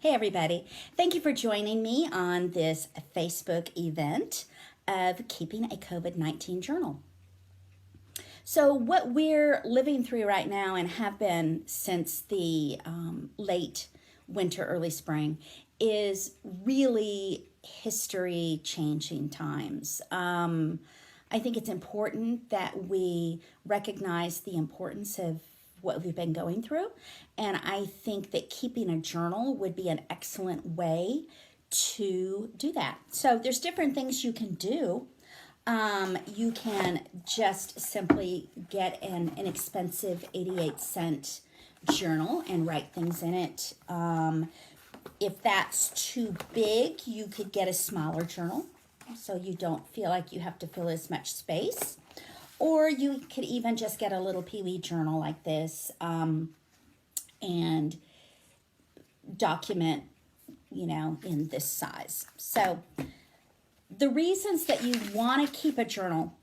Hey everybody, thank you for joining me on this Facebook event of keeping a COVID-19 journal. So what we're living through right now and have been since the late winter, early spring is really history changing times. I think it's important that we recognize the importance of what we've been going through. And I think that keeping a journal would be an excellent way to do that. So there's different things you can do. You can just simply get an inexpensive 88-cent journal and write things in it. If that's too big, you could get a smaller journal so you don't feel like you have to fill as much space. Or you could even just get a little peewee journal like this and document, in this size. So the reasons that you want to keep a journal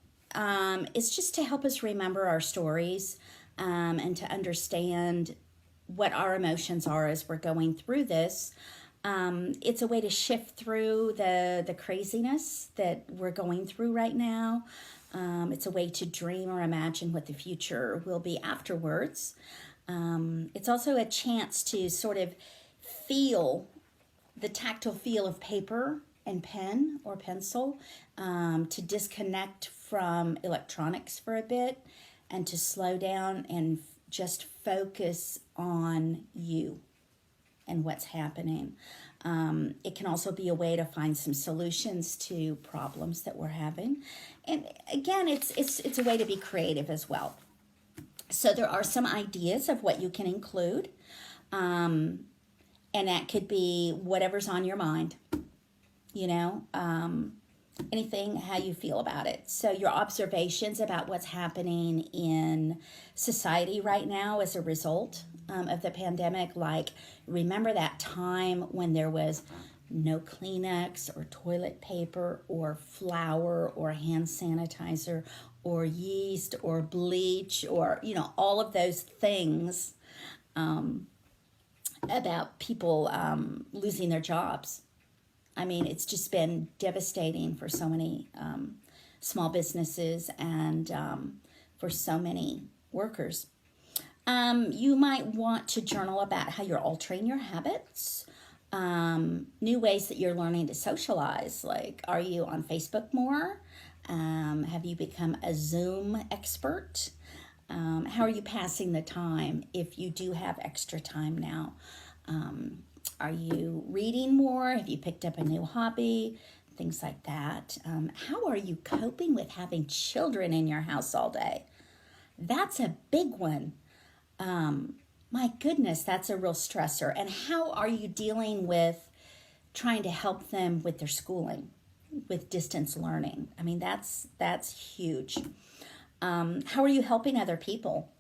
is just to help us remember our stories and to understand what our emotions are as we're going through this. It's a way to shift through the craziness that we're going through right now. It's a way to dream or imagine what the future will be afterwards. It's also a chance to sort of feel the tactile feel of paper and pen or pencil, to disconnect from electronics for a bit and to slow down and just focus on you and what's happening. It can also be a way to find some solutions to problems that we're having. And again, it's a way to be creative as well. So there are some ideas of what you can include. And that could be whatever's on your mind, anything, how you feel about it. So your observations about what's happening in society right now as a result of the pandemic, like remember that time when there was no Kleenex or toilet paper or flour or hand sanitizer or yeast or bleach or, all of those things about people losing their jobs. I mean, it's just been devastating for so many small businesses and for so many workers. You might want to journal about how you're altering your habits, new ways that you're learning to socialize. Like, are you on Facebook more? Have you become a Zoom expert? How are you passing the time if you do have extra time now? Are you reading more? Have you picked up a new hobby? Things like that. How are you coping with having children in your house all day? That's a big one. My goodness, that's a real stressor. And how are you dealing with trying to help them with their schooling, with distance learning? I mean, that's huge. How are you helping other people?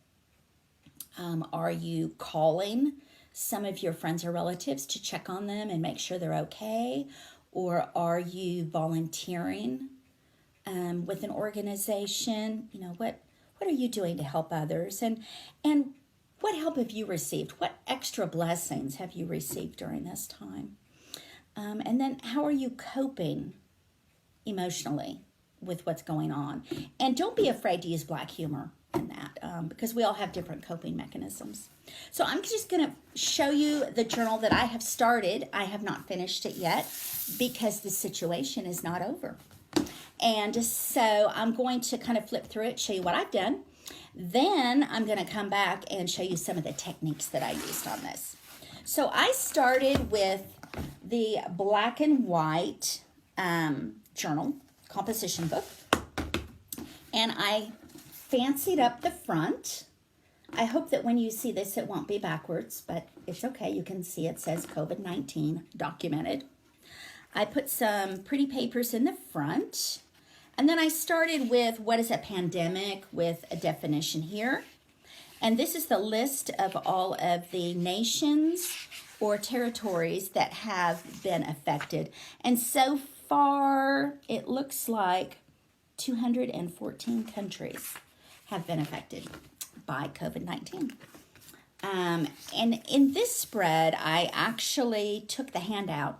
Are you calling some of your friends or relatives to check on them and make sure they're okay? Or are you volunteering with an organization? What are you doing to help others? And what help have you received? What extra blessings have you received during this time? And then how are you coping emotionally with what's going on? And don't be afraid to use Black humor in that, because we all have different coping mechanisms. So I'm just going to show you the journal that I have started. I have not finished it yet because the situation is not over. And so I'm going to kind of flip through it, show you what I've done. Then I'm going to come back and show you some of the techniques that I used on this. So I started with the black and white journal composition book. And I fancied up the front. I hope that when you see this, it won't be backwards, but it's okay. You can see it says COVID-19 documented. I put some pretty papers in the front. And then I started with what is a pandemic with a definition here. And this is the list of all of the nations or territories that have been affected. And so far, it looks like 214 countries have been affected by COVID-19. And in this spread, I actually took the handout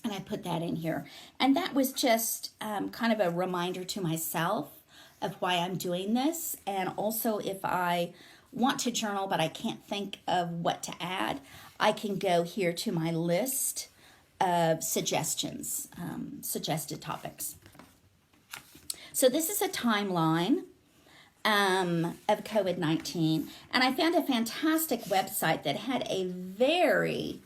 and I put that in here. And that was just kind of a reminder to myself of why I'm doing this. And also, if I want to journal but I can't think of what to add, I can go here to my list of suggestions, suggested topics. So this is a timeline of COVID-19, and I found a fantastic website that had a very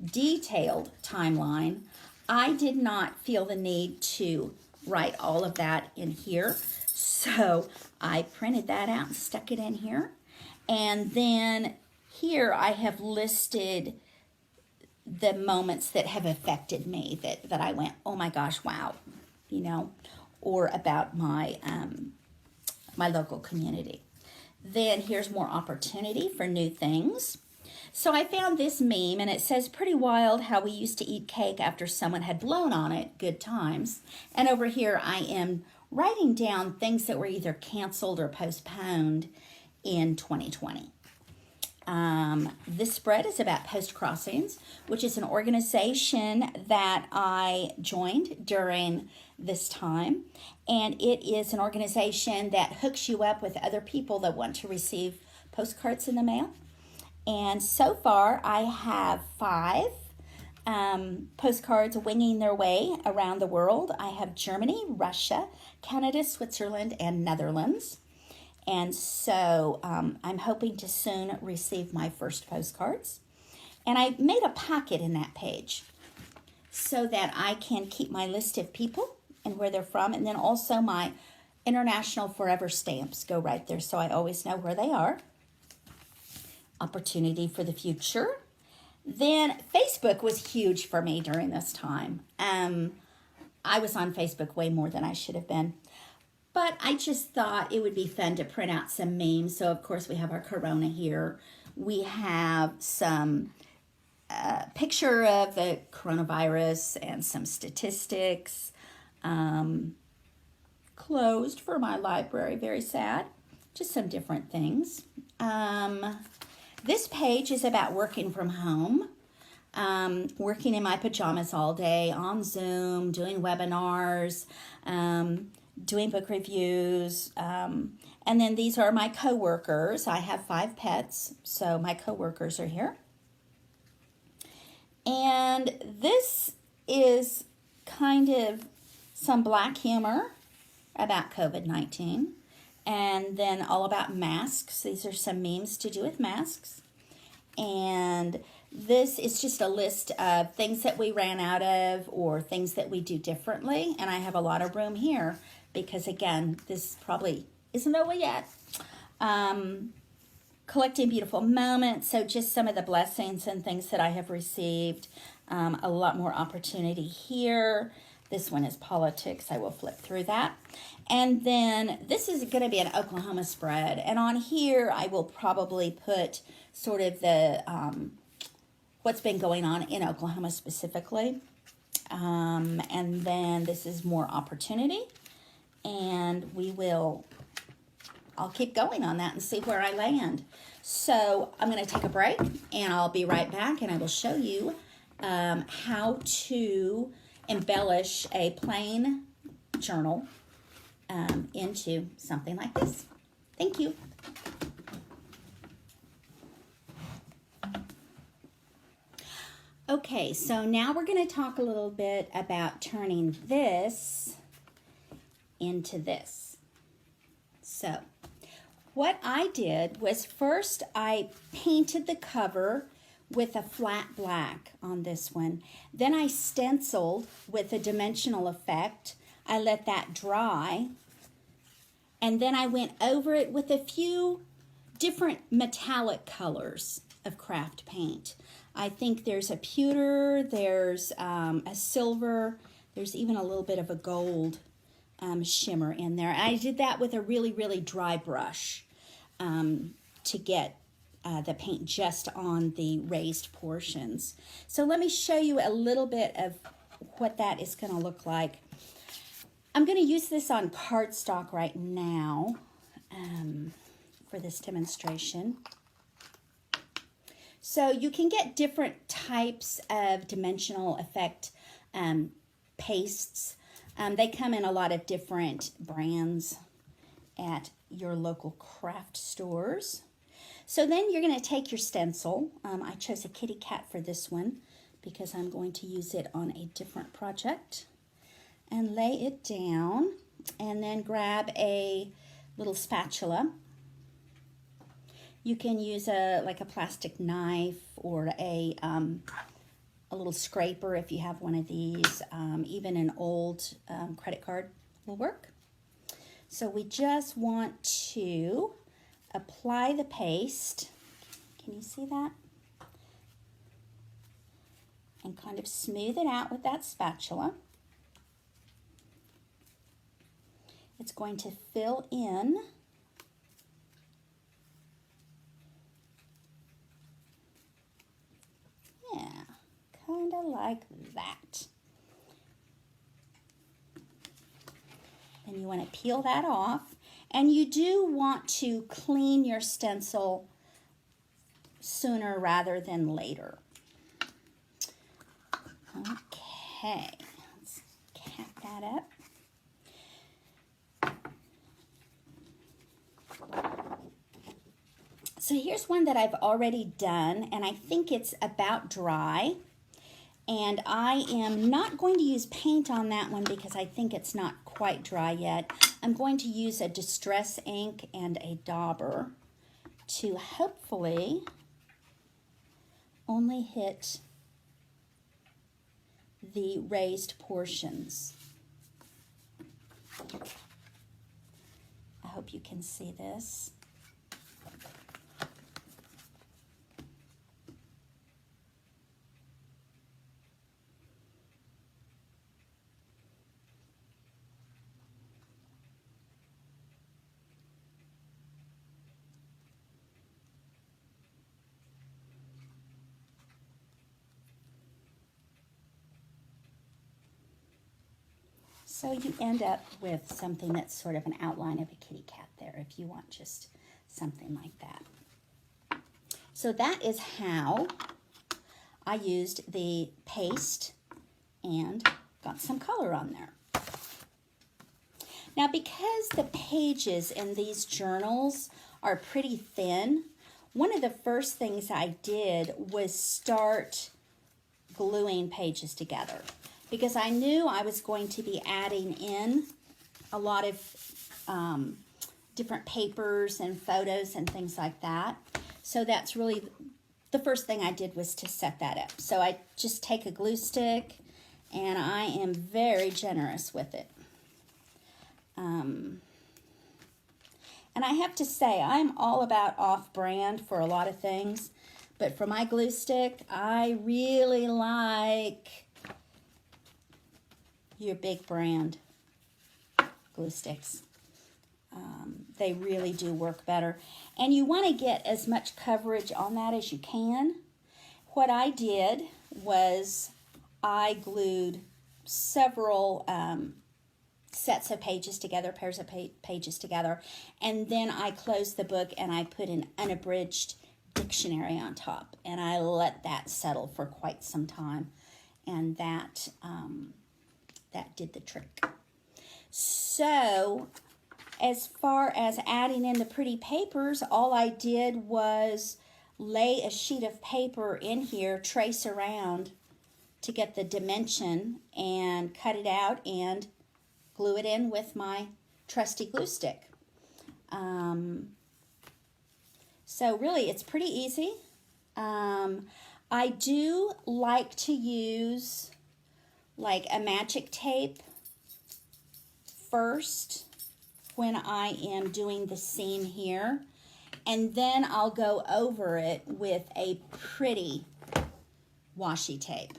detailed timeline. I did not feel the need to write all of that in here, so I printed that out and stuck it in here. And then here I have listed the moments that have affected me, that I went, oh my gosh, wow, you know, or about my my local community. Then here's more opportunity for new things. So I found this meme, and it says, pretty wild how we used to eat cake after someone had blown on it, good times. And over here I am writing down things that were either canceled or postponed in 2020. This spread is about Post Crossings, which is an organization that I joined during this time. And it is an organization that hooks you up with other people that want to receive postcards in the mail. And so far, I have 5 postcards winging their way around the world. I have Germany, Russia, Canada, Switzerland, and Netherlands. And so I'm hoping to soon receive my first postcards. And I made a pocket in that page so that I can keep my list of people and where they're from. And then also my International Forever stamps go right there, so I always know where they are. Opportunity for the future. Then Facebook was huge for me during this time. I was on Facebook way more than I should have been. But I just thought it would be fun to print out some memes. So, of course, we have our Corona here. We have some picture of the coronavirus and some statistics. Closed for my library, very sad. Just some different things. This page is about working from home. Working in my pajamas all day on Zoom, doing webinars, doing book reviews, and then these are my coworkers. I have 5 pets, so my coworkers are here. And this is kind of some black humor about COVID-19, and then all about masks. These are some memes to do with masks. And this is just a list of things that we ran out of or things that we do differently. And I have a lot of room here because, again, this probably isn't over yet. Collecting beautiful moments. So just some of the blessings and things that I have received. A lot more opportunity here. This one is politics. I will flip through that. And then this is going to be an Oklahoma spread. And on here, I will probably put sort of the what's been going on in Oklahoma specifically. And then this is more opportunity. And I'll keep going on that and see where I land. So I'm going to take a break, and I'll be right back, and I will show you how to embellish a plain journal into something like this. Thank you. Okay, so now we're going to talk a little bit about turning this into this. So what I did was first I painted the cover with a flat black on this one. Then I stenciled with a dimensional effect. I let that dry. And then I went over it with a few different metallic colors of craft paint. I think there's a pewter, there's a silver, there's even a little bit of a gold shimmer in there. I did that with a really, really dry brush to get the paint just on the raised portions. So let me show you a little bit of what that is going to look like. I'm going to use this on cardstock right now for this demonstration. So you can get different types of dimensional effect pastes. They come in a lot of different brands at your local craft stores. So then you're going to take your stencil. I chose a kitty cat for this one because I'm going to use it on a different project. And lay it down, and then grab a little spatula. You can use like a plastic knife or a little scraper if you have one of these. Even an old credit card will work. So we just want to apply the paste. Can you see that? And kind of smooth it out with that spatula. It's going to fill in kind of like that. Then you want to peel that off, and you do want to clean your stencil sooner rather than later. Okay, let's cap that up. So here's one that I've already done, and I think it's about dry. And I am not going to use paint on that one because I think it's not quite dry yet. I'm going to use a distress ink and a dauber to hopefully only hit the raised portions. I hope you can see this. So you end up with something that's sort of an outline of a kitty cat there if you want just something like that. So that is how I used the paste and got some color on there. Now because the pages in these journals are pretty thin, one of the first things I did was start gluing pages together, because I knew I was going to be adding in a lot of different papers and photos and things like that. So that's really the first thing I did, was to set that up. So I just take a glue stick, and I am very generous with it. And I have to say, I'm all about off-brand for a lot of things, but for my glue stick, I really like your big brand glue sticks. They really do work better. And you want to get as much coverage on that as you can. What I did was I glued several sets of pages together, pairs of pages together, and then I closed the book and I put an unabridged dictionary on top, and I let that settle for quite some time, and that did the trick. So as far as adding in the pretty papers, all I did was lay a sheet of paper in here, trace around to get the dimension, and cut it out and glue it in with my trusty glue stick. So really, it's pretty easy. I do like to use like a magic tape first when I am doing the seam here, and then I'll go over it with a pretty washi tape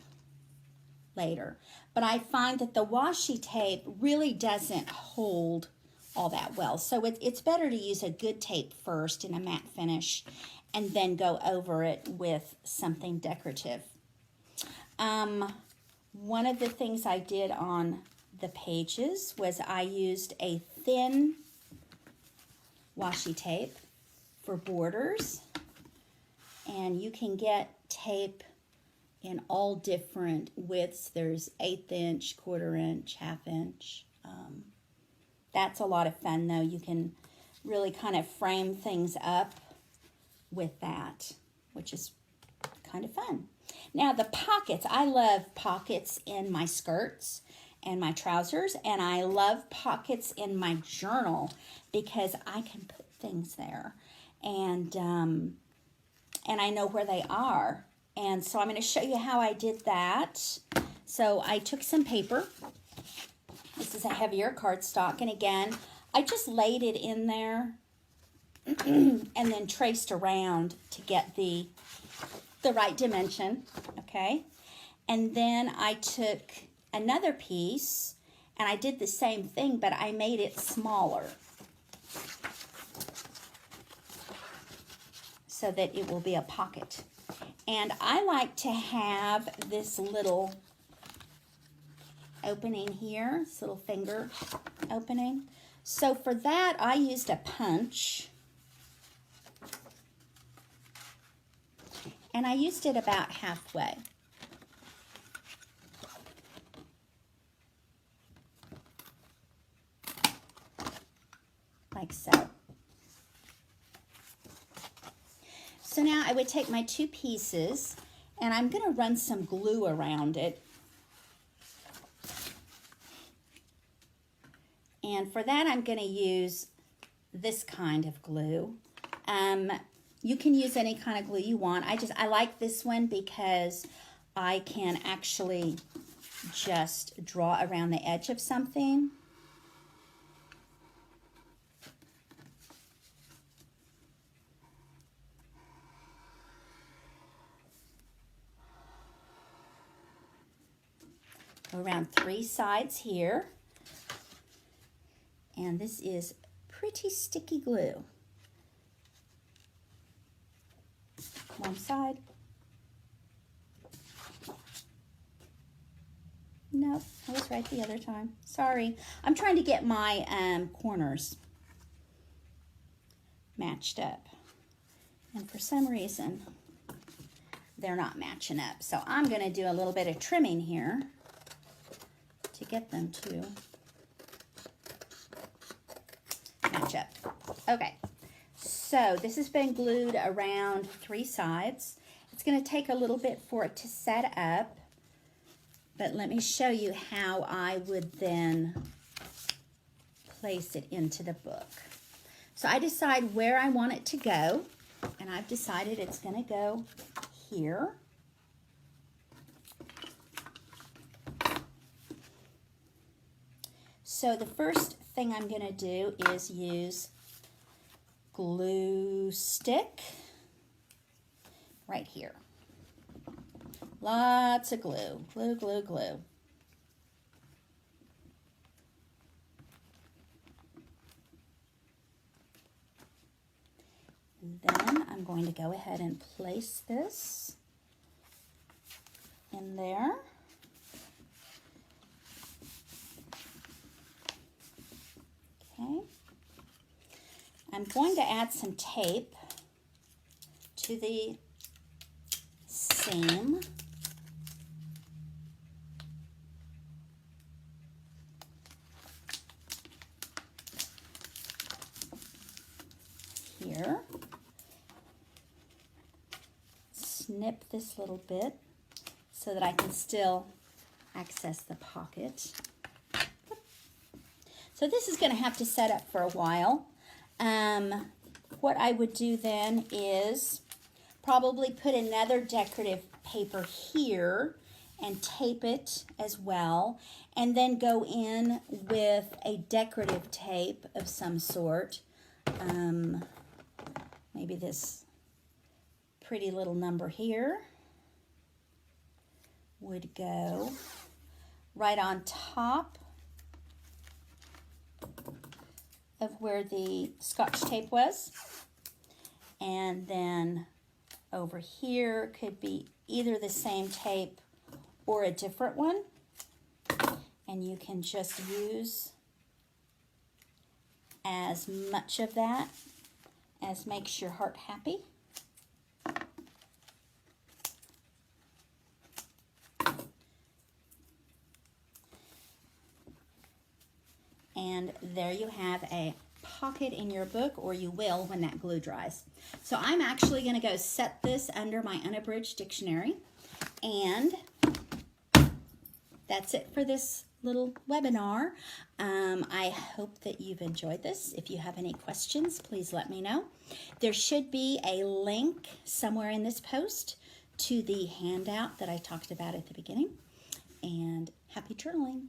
later. But I find that the washi tape really doesn't hold all that well. So it's better to use a good tape first in a matte finish and then go over it with something decorative. One of the things I did on the pages was I used a thin washi tape for borders, And you can get tape in all different widths. There's 1/8 inch, 1/4 inch, 1/2 inch. That's a lot of fun though. You can really kind of frame things up with that, which is kind of fun. Now the pockets, I love pockets in my skirts and my trousers, and I love pockets in my journal because I can put things there, and I know where they are. And so I'm going to show you how I did that. So I took some paper. This is a heavier cardstock, and again, I just laid it in there and then traced around to get the right dimension, okay? And then I took another piece and I did the same thing, but I made it smaller so that it will be a pocket. And I like to have this little opening here, this little finger opening. So for that, I used a punch. And I used it about halfway. Like so. So now I would take my two pieces and I'm going to run some glue around it. And for that, I'm going to use this kind of glue. You can use any kind of glue you want. I like this one because I can actually just draw around the edge of something. Around 3 sides here. And this is pretty sticky glue. One side. Nope, I was right the other time. Sorry. I'm trying to get my corners matched up. And for some reason, they're not matching up. So I'm going to do a little bit of trimming here to get them to match up. Okay. So this has been glued around 3 sides. It's going to take a little bit for it to set up, but let me show you how I would then place it into the book. So I decide where I want it to go, and I've decided it's going to go here. So the first thing I'm going to do is use glue stick right here. Lots of glue, glue, glue, glue. Then I'm going to go ahead and place this in there. Okay. I'm going to add some tape to the seam. Here. Snip this little bit so that I can still access the pocket. So this is going to have to set up for a while. What I would do then is probably put another decorative paper here and tape it as well, and then go in with a decorative tape of some sort. Maybe this pretty little number here would go right on top of where the Scotch tape was. And then over here could be either the same tape or a different one. And you can just use as much of that as makes your heart happy. And there you have a pocket in your book, or you will when that glue dries. So I'm actually going to go set this under my unabridged dictionary, and that's it for this little webinar. I hope that you've enjoyed this. If you have any questions, please let me know. There should be a link somewhere in this post to the handout that I talked about at the beginning. And happy journaling.